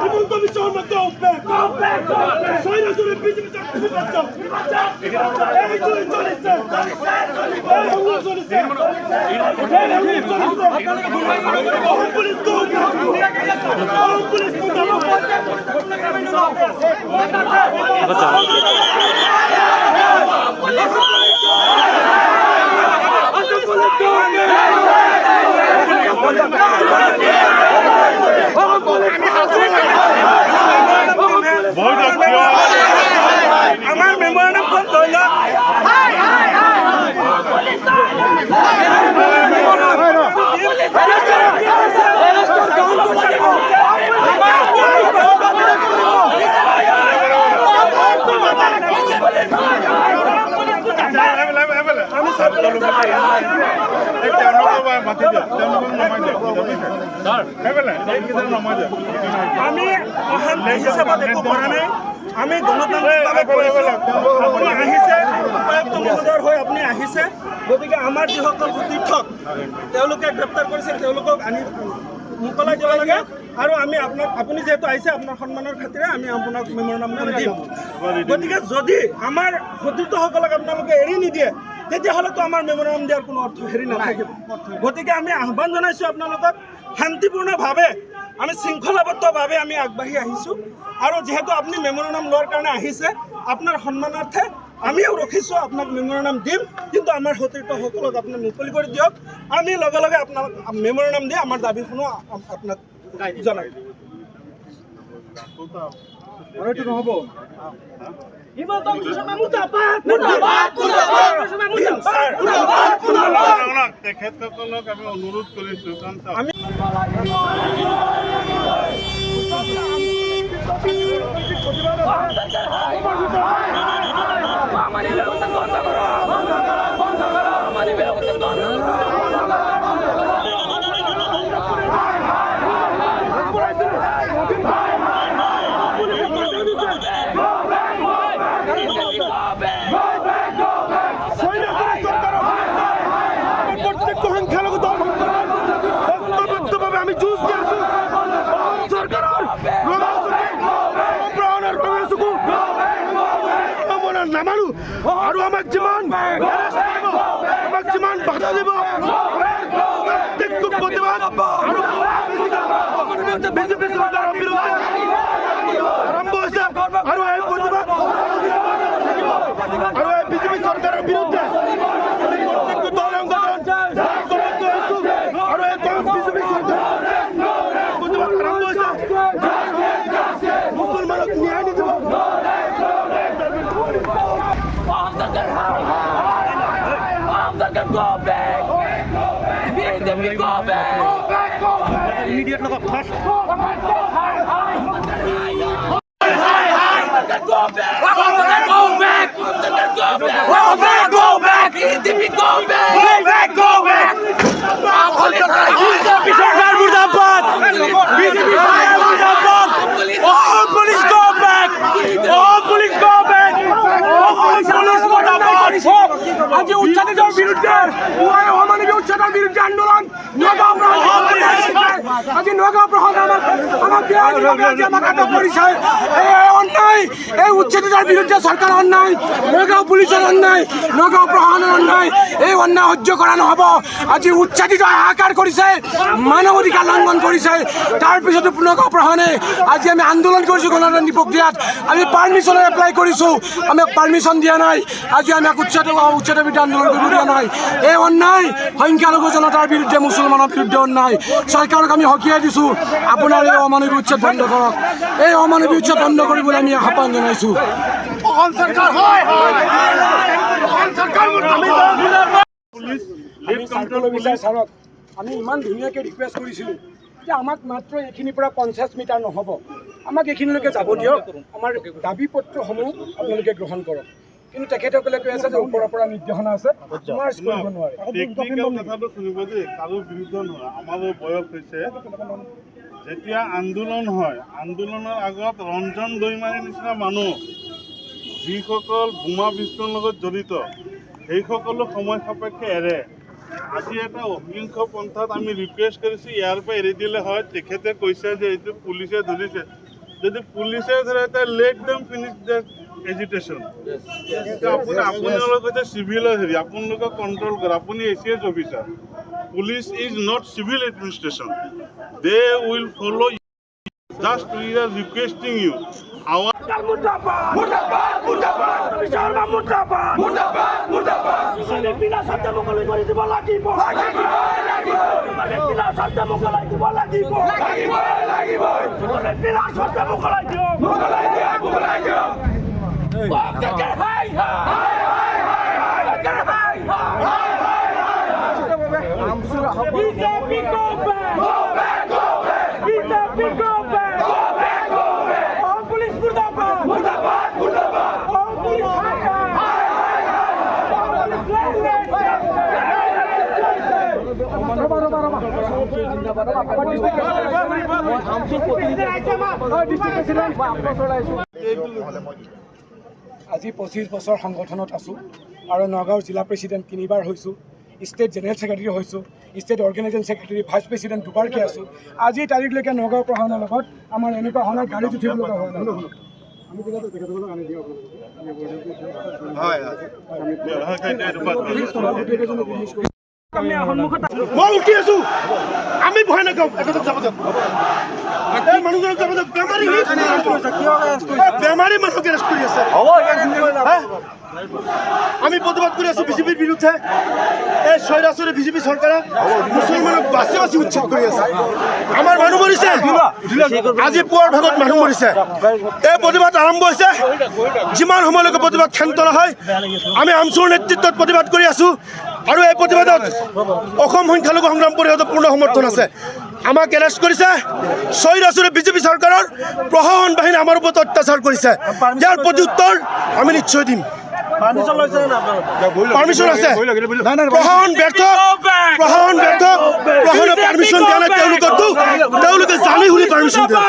Hemanta Biswa Sarma go back সৈরাসুরে BJP চাকরি বাঁচাও এই চলিছে পুলিশ go পুলিশ আমার মেমোরেন্ডাম কোন ধরল আমি হিসাবত একো কৰা নাই আমি গণতান্ত্ৰিকভাৱে আপুনি আহিছে উপায়ুক্ত মহোদয়ৰ হৈ আপুনি আহিছে গতিকে আমাৰ যিসকল সতীৰ্থক তেওঁলোকে গ্ৰেপ্তাৰ কৰিছে তেওঁলোকক আনি মোকলাই দিব লাগে আৰু আমি আপোনাক আপুনি যেহেতু আহিছে আপোনাৰ সন্মানৰ খাতিৰে আমি আপোনাক মেমোৰেণ্ডাম দিম গতিকে যদি আমাৰ সতীৰ্থসকলক আপোনালোকে এৰি নিদিয়ে তেতিয়াহ'লেতো আমাৰ মেমোৰেণ্ডাম দিয়াৰ কোনো অৰ্থ হেৰি নাথাকিব গতিকে আমি আহ্বান জনাইছোঁ আপোনালোকক শান্তিপূৰ্ণভাৱে আমি শৃংখলাবদ্ধভাৱে আমি আগবাঢ়ি আহিছোঁ আৰু যেহেতু আপুনি মেমোৰেণ্ডাম লোৱাৰ কাৰণে আহিছে আপোনাৰ সন্মানাৰ্থে আমিও ৰখিছোঁ আপোনাক মেমোৰেণ্ডাম দিম কিন্তু আমাৰ সতীৰ্থসকলক আপুনি মুকলি কৰি দিয়ক আমি লগে লগে আপোনাক মেমোৰেণ্ডাম দি আমাৰ দাবীখনো আপোনাক জনাই দিম আৰু এইটো নহ'ব হিমন্ত বিশ্ব শৰ্মা মুৰ্দাবাদ মুৰ্দাবাদ মুৰ্দাবাদ তেখেতসকলক আমি অনুৰোধ কৰিছোঁ কাৰণ আমি আমি জুজ দি আছো চৰকাৰৰ নামানো আৰু আমাক যিমান বাধা দিব প্ৰতিবাদ বিজেপি চৰকাৰৰ বিৰুদ্ধে আৰম্ভ হৈছে আৰু এই প্ৰতিবাদ আৰু এই বিজেপি চৰকাৰৰ বিৰুদ্ধে প্ৰত্যেকটো দল আৰু এই বিজেপি চৰকাৰ প্ৰতিবাদ আৰম্ভ হৈছে মুছলমানক ন্যায় নিদিব Go back. Go back. Immediate look up first. Go back. Go back. Go back. Go back. Go back. Go back. Sarkar murdabad. BJP Sarkar murdabad. All police go back. All police go back. All police murdabad. আজি উচ্ছেদৰ বিৰুদ্ধে অমানৱীয় উচ্ছেদৰ বিৰুদ্ধে আন্দোলন নগাঁও আজি নগাঁও প্ৰশাসন আমাক আটক কৰিছে এই অন্যায় এই উচ্ছেদৰ বিৰুদ্ধে চৰকাৰৰ অন্যায় নগাঁও পুলিচৰ অন্যায় নগাঁও প্ৰশাসনৰ অন্যায় এই অন্যায় সহ্য কৰা নহ'ব আজি উচ্ছেদিত হাহাকাৰ কৰিছে মানৱ অধিকাৰ লংঘন কৰিছে তাৰপিছতো নগাঁও প্ৰশাসনে আজি আমি আন্দোলন কৰিছোঁ গণতান্ত্ৰিক প্ৰক্ৰিয়াত আমি পাৰ্মিশ্যনৰ এপ্লাই কৰিছোঁ আমাক পাৰ্মিশ্যন দিয়া নাই আজি আমাক উচ্ছেদ বিৰুদ্ধে আন্দোলন কৰিব দিয়া নাই এই অন্যায় সংখ্যালঘু জনতাৰ বিৰুদ্ধে মুছলমানৰ বিৰুদ্ধে অন্যায় চৰকাৰক আমি সকীয়াই দিছোঁ আপোনাৰ এই অমানৱীয় উচ্ছেদ বন্ধ কৰক এই অমানৱীয় উচ্ছেদ বন্ধ কৰিবলৈ আমি আহ্বান জনাইছোঁ আমি ইমান ধুনীয়াকৈ ৰিকুৱেষ্ট কৰিছিলোঁ যে আমাক মাত্ৰ এইখিনিৰ পৰা 50 মিটাৰ নহ'ব আমাক এইখিনিলৈকে যাব দিয়ক আমাৰ দাবী পত্ৰসমূহ আপোনালোকে গ্ৰহণ কৰক কিন্তু তেখেতসকলে কৈ আছে যে ওপৰৰ পৰা নিৰ্দেশনা আছে মাৰ্চ কৰিব নোৱাৰে কথাটো শুনিব যে কাৰো বিৰুদ্ধ নহয় আমাৰো বয়স হৈছে যেতিয়া আন্দোলন হয় আন্দোলনৰ আগত ৰঞ্জন দৈমাৰীৰ নিচিনা মানুহ যিসকল বোমা বিস্ফোৰণৰ লগত জড়িত সেইসকলো সময় সাপেক্ষে এৰে আজি এটা অহিংস পন্থাত আমি ৰিকুৱেষ্ট কৰিছোঁ ইয়াৰ পৰা এৰি দিলে হয় তেখেতে কৈছে যে এইটো পুলিচে ধৰিছে যদি পুলিচে ধৰে let them finish the agitation আপোনালোক হৈছে চিভিলৰ হেৰি আপোনালোকক কণ্ট্ৰল কৰে আপুনি ACS officer police is not civil administration they will follow just we are requesting you our মুর্দাবাদ মুর্দাবাদ মুর্দাবাদ বিশালমা মুর্দাবাদ মুর্দাবাদ মুর্দাবাদ মানে বিনা শব্দে মুখলে করে দিব লাগিব লাগিব লাগিব মানে বিনা শব্দে মুখলে দিব লাগিব লাগিব লাগিব মানে বিনা শব্দে মুখলে দিব মুখলে দিব মুখলে দিব ওকে হাই হাই হাই হাই BJP go back go back go back BJP go back go back go back all police মুর্দাবাদ মুর্দাবাদ মুর্দাবাদ all police হাই হাই আজি 25 বছৰ সংগঠনত আছোঁ আৰু নগাঁৱৰ জিলা প্ৰেচিডেণ্ট 3বাৰ হৈছোঁ ষ্টেট জেনেৰেল ছেক্ৰেটাৰী হৈছোঁ state organisation secretary vice president 2বাৰকৈ আছোঁ আজি তাৰিখলৈকে নগাঁও প্ৰশাসনৰ লগত আমাৰ এনেকুৱা ধৰণৰ গাড়ীত উঠিব লগা হোৱা নাই মই উঠি আছো আমি ভয় নাখাওঁ একতাত যাব যাম এই মানুহজনক যাব যাম বেমাৰী মানুহক এৰেষ্ট কৰি আছে আমি প্ৰতিবাদ কৰি আছো বিজেপিৰ বিৰুদ্ধে এই স্বৈৰাচাৰী বিজেপি চৰকাৰে মুছলমানক বাছি বাছি উচ্ছেদ কৰি আছে আমাৰ মানুহ মৰিছে আজি পুৱাৰ ভাগত মানুহ মৰিছে এই প্ৰতিবাদ আৰম্ভ হৈছে যিমান সময়লৈকে প্ৰতিবাদ ক্ষান্ত নহয় আমি আমচুৰ নেতৃত্বত প্ৰতিবাদ কৰি আছো আৰু এই প্ৰতিবাদত অসম সংখ্যালঘু সংগ্ৰাম পৰিষদৰ পূৰ্ণ সমৰ্থন আছে আমাক এৰেষ্ট কৰিছে স্বৈৰাচাৰী বিজেপি চৰকাৰৰ প্ৰশাসন বাহিনী আমাৰ ওপৰত অত্যাচাৰ কৰিছে ইয়াৰ প্ৰত্যুত্তৰ আমি নিশ্চয় দিম পাৰ্মিশ্যন আছে প্ৰশাসন ব্যৰ্থ প্ৰশাসনে পাৰ্মিশ্যন দিয়া নাই তেওঁলোকে জানি শুনি পাৰ্মিশ্যন দিয়ে